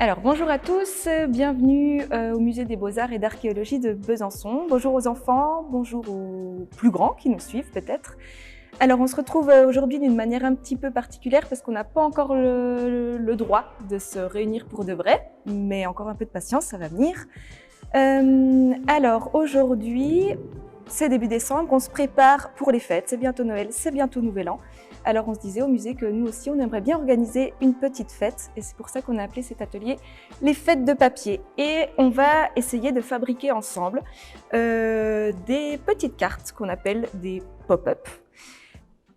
Alors bonjour à tous, bienvenue au Musée des Beaux-Arts et d'Archéologie de Besançon. Bonjour aux enfants, bonjour aux plus grands qui nous suivent peut-être. Alors on se retrouve aujourd'hui d'une manière un petit peu particulière parce qu'on n'a pas encore le droit de se réunir pour de vrai, mais encore un peu de patience, ça va venir. Alors aujourd'hui, c'est début décembre, on se prépare pour les fêtes, c'est bientôt Noël, c'est bientôt Nouvel An. Alors on se disait au musée que nous aussi on aimerait bien organiser une petite fête et c'est pour ça qu'on a appelé cet atelier les fêtes de papier. Et on va essayer de fabriquer ensemble des petites cartes qu'on appelle des pop-up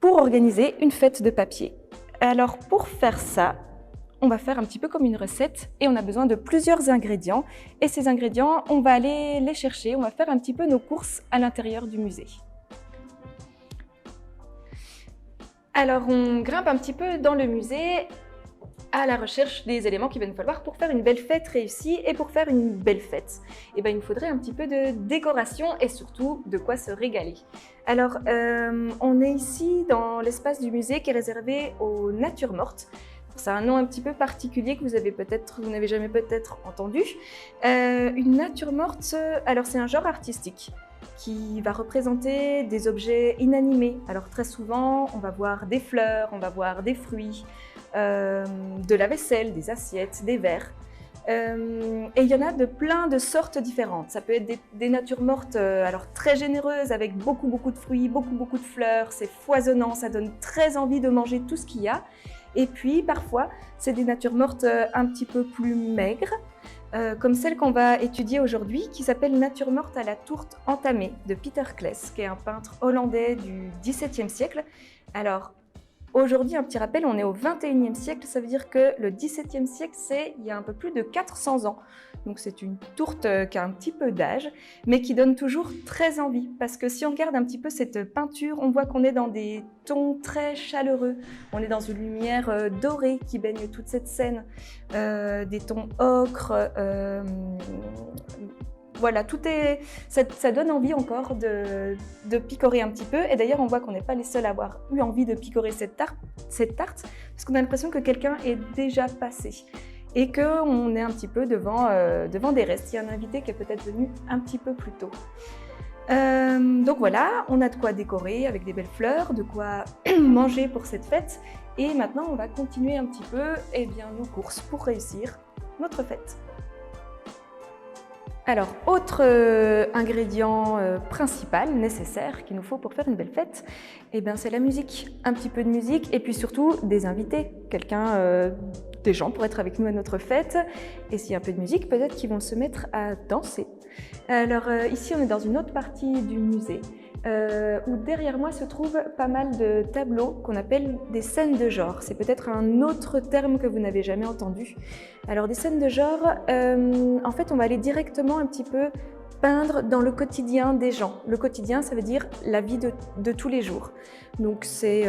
pour organiser une fête de papier. Alors pour faire ça, on va faire un petit peu comme une recette et on a besoin de plusieurs ingrédients. Et ces ingrédients, on va aller les chercher, on va faire un petit peu nos courses à l'intérieur du musée. Alors on grimpe un petit peu dans le musée à la recherche des éléments qu'il va nous falloir pour faire une belle fête réussie. Et pour faire une belle fête, il nous faudrait un petit peu de décoration et surtout de quoi se régaler. Alors on est ici dans l'espace du musée qui est réservé aux natures mortes. C'est un nom un petit peu particulier que vous n'avez jamais peut-être entendu. Une nature morte, alors c'est un genre artistique qui va représenter des objets inanimés. Alors très souvent, on va voir des fleurs, on va voir des fruits, de la vaisselle, des assiettes, des verres. Et il y en a de plein de sortes différentes. Ça peut être des natures mortes alors très généreuses avec beaucoup de fruits, beaucoup de fleurs. C'est foisonnant, ça donne très envie de manger tout ce qu'il y a. Et puis parfois, c'est des natures mortes un petit peu plus maigres, comme celle qu'on va étudier aujourd'hui, qui s'appelle Nature morte à la tourte entamée de Peter Claes, qui est un peintre hollandais du XVIIe siècle. Alors, aujourd'hui, un petit rappel, on est au XXIe siècle, ça veut dire que le XVIIe siècle, c'est il y a un peu plus de 400 ans. Donc c'est une tourte qui a un petit peu d'âge, mais qui donne toujours très envie. Parce que si on regarde un petit peu cette peinture, on voit qu'on est dans des tons très chaleureux. On est dans une lumière dorée qui baigne toute cette scène, des tons ocre. Voilà, ça donne envie encore de picorer un petit peu. Et d'ailleurs, on voit qu'on n'est pas les seuls à avoir eu envie de picorer cette tarte parce qu'on a l'impression que quelqu'un est déjà passé et qu'on est un petit peu devant des restes. Il y a un invité qui est peut-être venu un petit peu plus tôt. Donc voilà, on a de quoi décorer avec des belles fleurs, de quoi manger pour cette fête. Et maintenant, on va continuer un petit peu nos courses pour réussir notre fête. Alors, autre ingrédient principal, nécessaire, qu'il nous faut pour faire une belle fête, c'est la musique. Un petit peu de musique et puis surtout des invités. Des gens pour être avec nous à notre fête. Et s'il y a un peu de musique, peut-être qu'ils vont se mettre à danser. Alors ici, on est dans une autre partie du musée où derrière moi se trouvent pas mal de tableaux qu'on appelle des scènes de genre. C'est peut-être un autre terme que vous n'avez jamais entendu. Alors des scènes de genre, en fait, on va aller directement un petit peu peindre dans le quotidien des gens. Le quotidien, ça veut dire la vie de tous les jours. Donc c'est,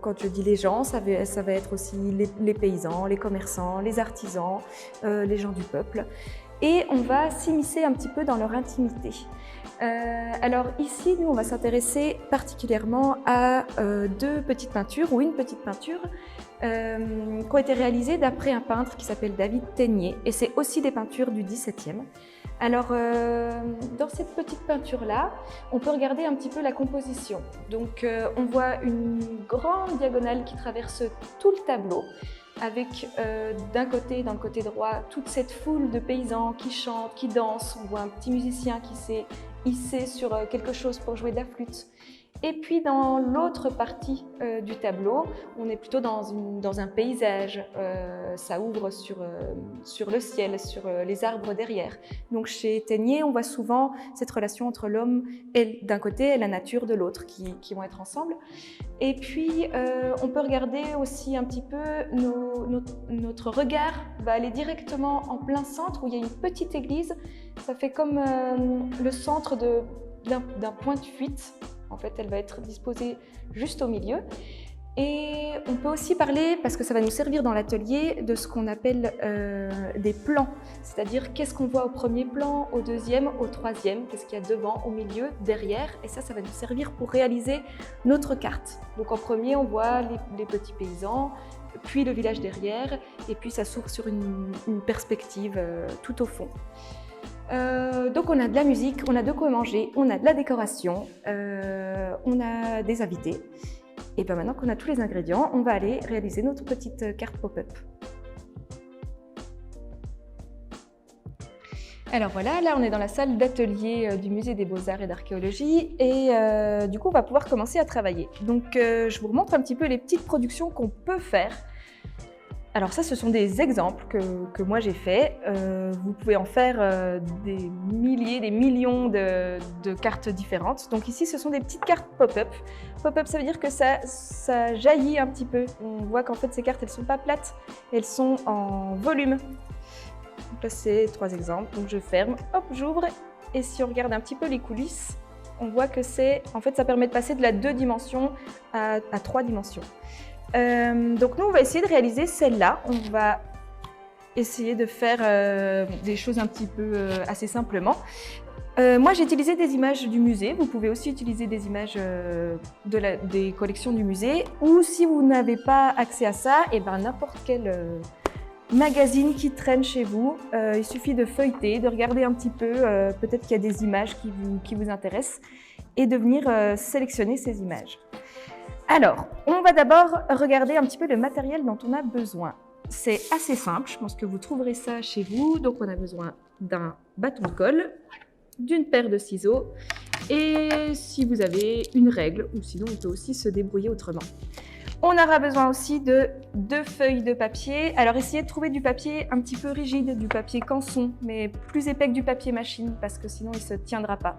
quand je dis les gens, ça va être aussi les paysans, les commerçants, les artisans, les gens du peuple. Et on va s'immiscer un petit peu dans leur intimité. Alors ici, nous, on va s'intéresser particulièrement à deux petites peintures, ou une petite peinture, qui ont été réalisées d'après un peintre qui s'appelle David Ténier. Et c'est aussi des peintures du XVIIe. Alors, dans cette petite peinture-là, on peut regarder un petit peu la composition. Donc, on voit une grande diagonale qui traverse tout le tableau, avec d'un côté, dans le côté droit, toute cette foule de paysans qui chantent, qui dansent. On voit un petit musicien qui s'est hissé sur quelque chose pour jouer de la flûte. Et puis dans l'autre partie du tableau, on est plutôt dans un paysage. Ça ouvre sur le ciel, sur les arbres derrière. Donc chez Ténier, on voit souvent cette relation entre l'homme d'un côté et la nature de l'autre qui vont être ensemble. Et puis on peut regarder aussi un petit peu, notre regard va aller directement en plein centre où il y a une petite église. Ça fait comme le centre d'un point de fuite. En fait, elle va être disposée juste au milieu. Et on peut aussi parler, parce que ça va nous servir dans l'atelier, de ce qu'on appelle des plans. C'est-à-dire qu'est-ce qu'on voit au premier plan, au deuxième, au troisième, qu'est-ce qu'il y a devant, au milieu, derrière. Et ça va nous servir pour réaliser notre carte. Donc en premier, on voit les petits paysans, puis le village derrière, et puis ça s'ouvre sur une perspective tout au fond. Donc on a de la musique, on a de quoi manger, on a de la décoration, on a des invités. Et bien maintenant qu'on a tous les ingrédients, on va aller réaliser notre petite carte pop-up. Alors voilà, là on est dans la salle d'atelier du musée des Beaux-Arts et d'Archéologie et du coup on va pouvoir commencer à travailler. Donc je vous remontre un petit peu les petites productions qu'on peut faire. Alors ça, ce sont des exemples que moi j'ai faits. Vous pouvez en faire des milliers, des millions de cartes différentes. Donc ici, ce sont des petites cartes pop-up. Pop-up, ça veut dire que ça jaillit un petit peu. On voit qu'en fait, ces cartes, elles ne sont pas plates, elles sont en volume. Donc là, c'est 3 exemples. Donc je ferme, hop, j'ouvre. Et si on regarde un petit peu les coulisses, on voit que en fait, ça permet de passer de la 2 dimensions à 3 dimensions. Donc nous, on va essayer de réaliser celle-là. On va essayer de faire des choses un petit peu assez simplement. Moi, j'ai utilisé des images du musée. Vous pouvez aussi utiliser des images des collections du musée. Ou si vous n'avez pas accès à ça, et ben, n'importe quel magazine qui traîne chez vous. Il suffit de feuilleter, de regarder un petit peu. Peut-être qu'il y a des images qui vous intéressent et de venir sélectionner ces images. Alors, on va d'abord regarder un petit peu le matériel dont on a besoin. C'est assez simple, je pense que vous trouverez ça chez vous. Donc on a besoin d'un bâton de colle, d'une paire de ciseaux et si vous avez une règle, ou sinon on peut aussi se débrouiller autrement. On aura besoin aussi de 2 feuilles de papier. Alors essayez de trouver du papier un petit peu rigide, du papier canson, mais plus épais que du papier machine parce que sinon il ne se tiendra pas.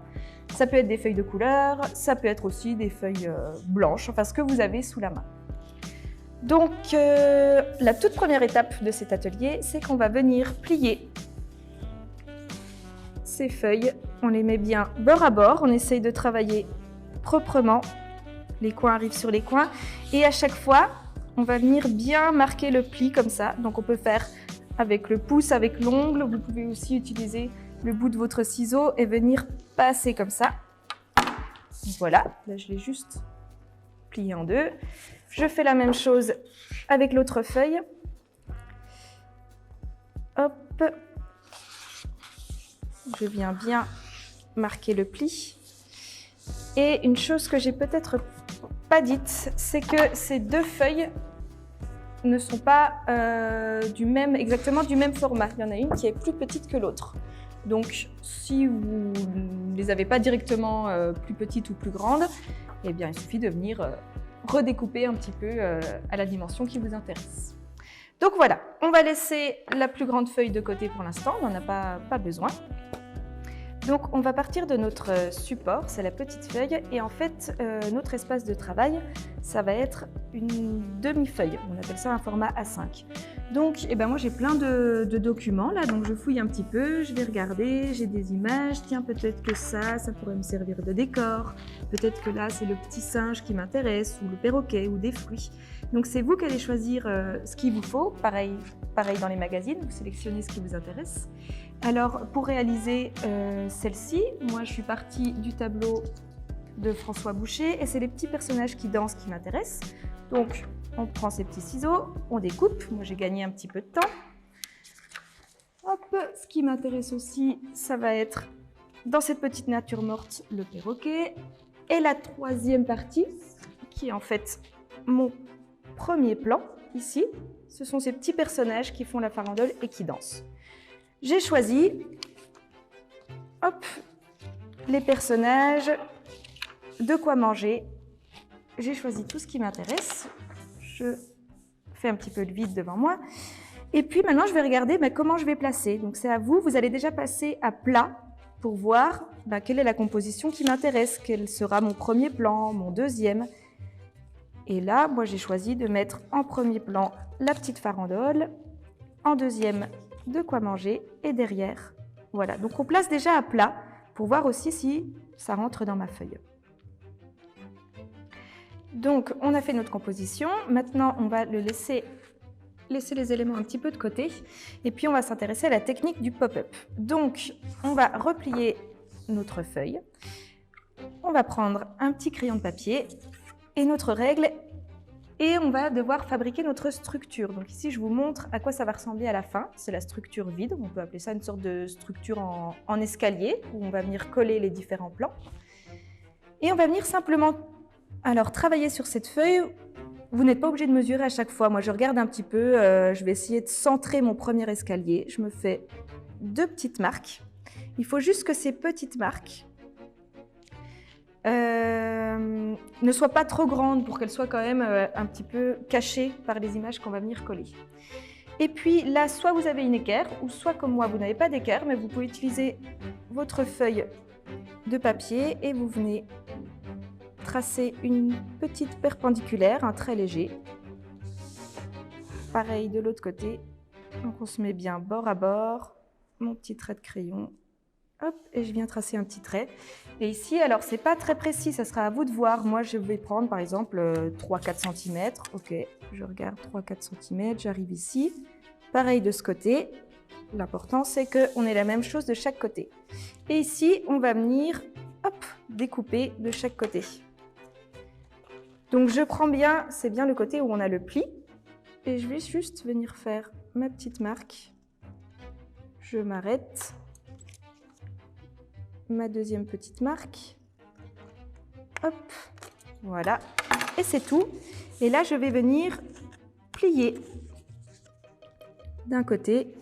Ça peut être des feuilles de couleur, ça peut être aussi des feuilles blanches, enfin ce que vous avez sous la main. Donc la toute première étape de cet atelier, c'est qu'on va venir plier ces feuilles. On les met bien bord à bord, on essaye de travailler proprement. Les coins arrivent sur les coins et à chaque fois, on va venir bien marquer le pli comme ça. Donc on peut faire avec le pouce, avec l'ongle. Vous pouvez aussi utiliser le bout de votre ciseau et venir passer comme ça. Voilà, là je l'ai juste plié en 2. Je fais la même chose avec l'autre feuille. Hop. Je viens bien marquer le pli. Et une chose que j'ai peut-être pas dite, c'est que ces 2 feuilles ne sont pas exactement du même format. Il y en a une qui est plus petite que l'autre. Donc, si vous ne les avez pas directement plus petites ou plus grandes, eh bien, il suffit de venir redécouper un petit peu à la dimension qui vous intéresse. Donc voilà, on va laisser la plus grande feuille de côté pour l'instant, on n'en a pas besoin. Donc on va partir de notre support, c'est la petite feuille, et en fait notre espace de travail, ça va être une demi-feuille, on appelle ça un format A5. Donc moi j'ai plein de documents là, donc je fouille un petit peu, je vais regarder, j'ai des images, tiens peut-être que ça pourrait me servir de décor, peut-être que là c'est le petit singe qui m'intéresse, ou le perroquet, ou des fruits. Donc c'est vous qui allez choisir ce qu'il vous faut, pareil dans les magazines, vous sélectionnez ce qui vous intéresse. Alors, pour réaliser celle-ci, moi je suis partie du tableau de François Boucher et c'est les petits personnages qui dansent qui m'intéressent. Donc, on prend ces petits ciseaux, on découpe. Moi, j'ai gagné un petit peu de temps. Hop, ce qui m'intéresse aussi, ça va être dans cette petite nature morte, le perroquet. Et la 3e partie, qui est en fait mon premier plan, ici, ce sont ces petits personnages qui font la farandole et qui dansent. J'ai choisi les personnages, de quoi manger. J'ai choisi tout ce qui m'intéresse. Je fais un petit peu de vide devant moi. Et puis maintenant, je vais regarder comment je vais placer. Donc c'est à vous, vous allez déjà passer à plat pour voir quelle est la composition qui m'intéresse, quel sera mon premier plan, mon deuxième. Et là, moi j'ai choisi de mettre en premier plan la petite farandole, en deuxième de quoi manger et derrière. Voilà, donc on place déjà à plat pour voir aussi si ça rentre dans ma feuille. Donc, on a fait notre composition. Maintenant, on va laisser les éléments un petit peu de côté. Et puis, on va s'intéresser à la technique du pop-up. Donc, on va replier notre feuille. On va prendre un petit crayon de papier et notre règle. Et on va devoir fabriquer notre structure. Donc ici, je vous montre à quoi ça va ressembler à la fin. C'est la structure vide. On peut appeler ça une sorte de structure en escalier où on va venir coller les différents plans. Et on va venir simplement travailler sur cette feuille. Vous n'êtes pas obligé de mesurer à chaque fois. Moi, je regarde un petit peu. Je vais essayer de centrer mon premier escalier. Je me fais 2 petites marques. Il faut juste que ces petites marques ne soient pas trop grandes pour qu'elles soient quand même un petit peu cachées par les images qu'on va venir coller. Et puis là, soit vous avez une équerre, ou soit comme moi, vous n'avez pas d'équerre, mais vous pouvez utiliser votre feuille de papier et vous venez tracer une petite perpendiculaire, un trait léger. Pareil de l'autre côté. Donc on se met bien bord à bord, mon petit trait de crayon. Hop, et je viens tracer un petit trait. Et ici, alors c'est pas très précis, ça sera à vous de voir. Moi, je vais prendre par exemple 3-4 cm. Ok, je regarde 3-4 cm, j'arrive ici. Pareil de ce côté. L'important, c'est qu'on ait la même chose de chaque côté. Et ici, on va venir découper de chaque côté. Donc je prends bien, c'est bien le côté où on a le pli. Et je vais juste venir faire ma petite marque. Je m'arrête. Ma deuxième petite marque. Hop, voilà. Et c'est tout. Et là, je vais venir plier d'un côté.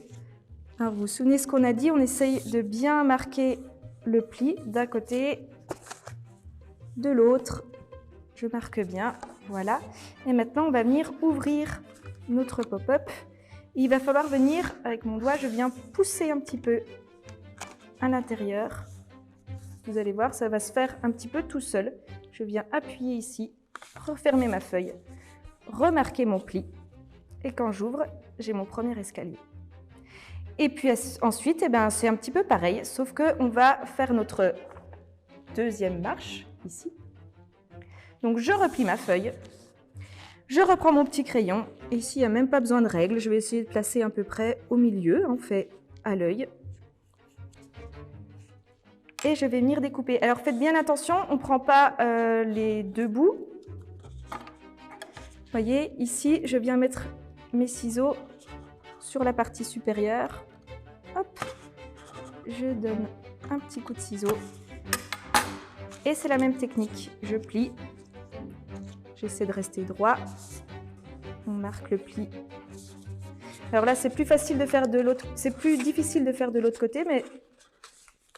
Alors, vous vous souvenez ce qu'on a dit? On essaye de bien marquer le pli d'un côté, de l'autre. Je marque bien, voilà. Et maintenant, on va venir ouvrir notre pop-up. Il va falloir venir, avec mon doigt, je viens pousser un petit peu à l'intérieur. Vous allez voir, ça va se faire un petit peu tout seul. Je viens appuyer ici, refermer ma feuille, remarquer mon pli. Et quand j'ouvre, j'ai mon premier escalier. Et puis ensuite, c'est un petit peu pareil, sauf qu'on va faire notre deuxième marche, ici. Donc je replie ma feuille, je reprends mon petit crayon. Et ici, il n'y a même pas besoin de règle. Je vais essayer de placer à peu près au milieu, on fait à l'œil. Et je vais venir découper. Alors faites bien attention, on ne prend pas les 2 bouts. Vous voyez, ici, je viens mettre mes ciseaux sur la partie supérieure. Hop, je donne un petit coup de ciseau. Et c'est la même technique. Je plie. J'essaie de rester droit. On marque le pli. Alors là, c'est plus facile de faire de l'autre. C'est plus difficile de faire de l'autre côté, mais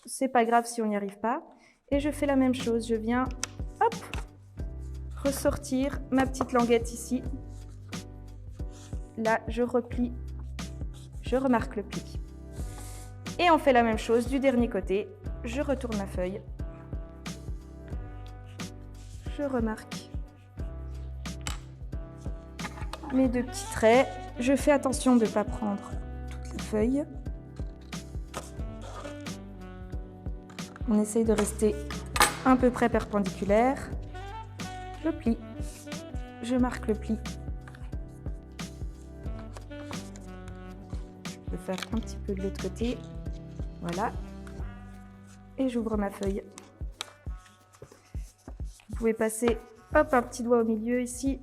c'est pas grave si on n'y arrive pas. Et je fais la même chose. Je viens, hop, ressortir ma petite languette ici. Là, je replie. Je remarque le pli. Et on fait la même chose du dernier côté. Je retourne ma feuille. Je remarque mes 2 petits traits. Je fais attention de ne pas prendre toute la feuille. On essaye de rester à peu près perpendiculaire. Je plie. Je marque le pli. Je peux faire un petit peu de l'autre côté. Voilà. Et j'ouvre ma feuille. Vous pouvez passer un petit doigt au milieu ici.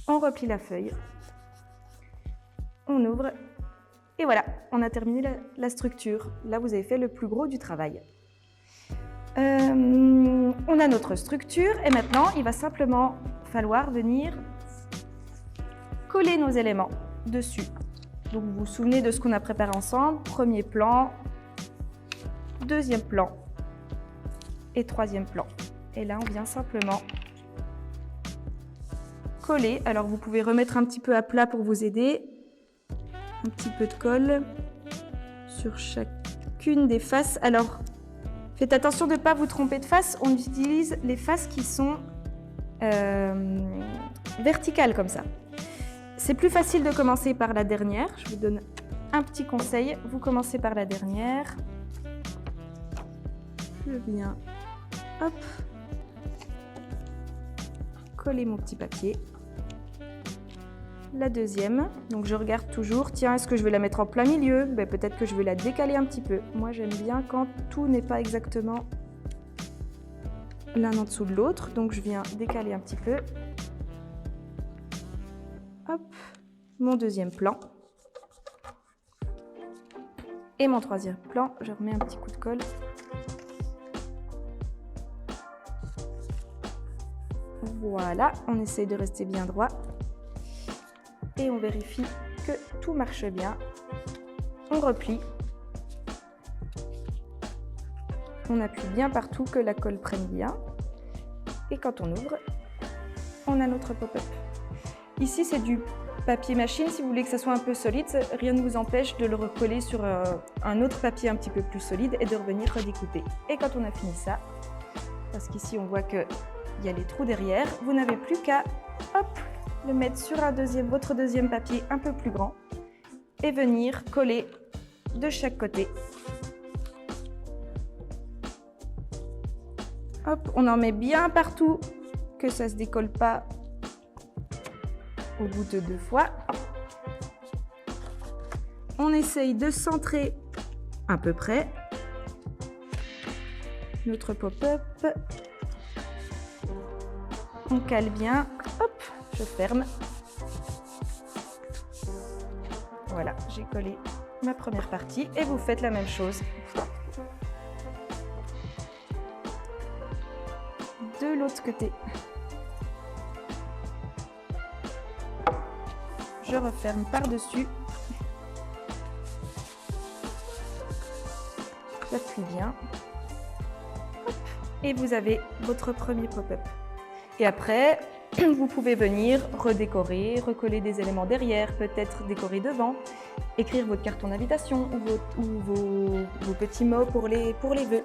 On replie la feuille. On ouvre. Et voilà, on a terminé la structure. Là, vous avez fait le plus gros du travail. On a notre structure et maintenant, il va simplement falloir venir coller nos éléments dessus. Donc, vous vous souvenez de ce qu'on a préparé ensemble. Premier plan, deuxième plan et troisième plan. Et là, on vient simplement coller. Alors, vous pouvez remettre un petit peu à plat pour vous aider. Un petit peu de colle sur chacune des faces. Alors, faites attention de ne pas vous tromper de face. On utilise les faces qui sont verticales comme ça. C'est plus facile de commencer par la dernière. Je vous donne un petit conseil. Vous commencez par la dernière. Je viens, hop, coller mon petit papier. La deuxième, donc je regarde toujours, tiens, est-ce que je vais la mettre en plein milieu? Ben, peut-être que je vais la décaler un petit peu. Moi, j'aime bien quand tout n'est pas exactement l'un en dessous de l'autre, donc je viens décaler un petit peu. Hop, mon deuxième plan. Et mon troisième plan, je remets un petit coup de colle. Voilà, on essaye de rester bien droit. Et on vérifie que tout marche bien. On replie. On appuie bien partout, que la colle prenne bien. Et quand on ouvre, on a notre pop-up. Ici, c'est du papier machine. Si vous voulez que ça soit un peu solide, rien ne vous empêche de le recoller sur un autre papier un petit peu plus solide et de revenir redécouper. Et quand on a fini ça, parce qu'ici on voit qu'il y a les trous derrière, vous n'avez plus qu'à le mettre sur votre deuxième papier un peu plus grand et venir coller de chaque côté. Hop, on en met bien partout, que ça ne se décolle pas au bout de 2 fois. On essaye de centrer à peu près notre pop-up. On cale bien. Hop, je ferme. Voilà, j'ai collé ma première partie et vous faites la même chose de l'autre côté. Je referme par-dessus. J'appuie bien. Hop. Et vous avez votre premier pop-up. Et après, vous pouvez venir redécorer, recoller des éléments derrière, peut-être décorer devant, écrire votre carton d'invitation ou vos petits mots pour les vœux.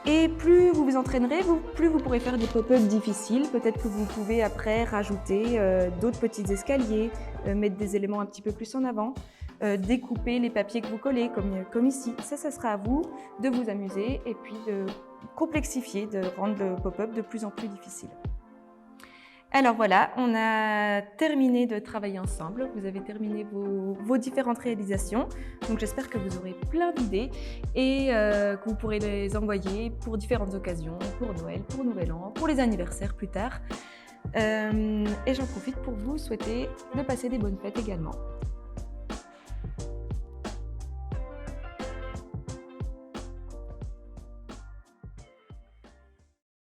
Et plus vous vous entraînerez, plus vous pourrez faire des pop-up difficiles. Peut-être que vous pouvez après rajouter d'autres petits escaliers, mettre des éléments un petit peu plus en avant, découper les papiers que vous collez, comme ici. Ça sera à vous de vous amuser et puis de complexifier, de rendre le pop-up de plus en plus difficile. Alors voilà, on a terminé de travailler ensemble, vous avez terminé vos différentes réalisations, donc j'espère que vous aurez plein d'idées et que vous pourrez les envoyer pour différentes occasions, pour Noël, pour Nouvel An, pour les anniversaires plus tard. Et j'en profite pour vous souhaiter de passer des bonnes fêtes également.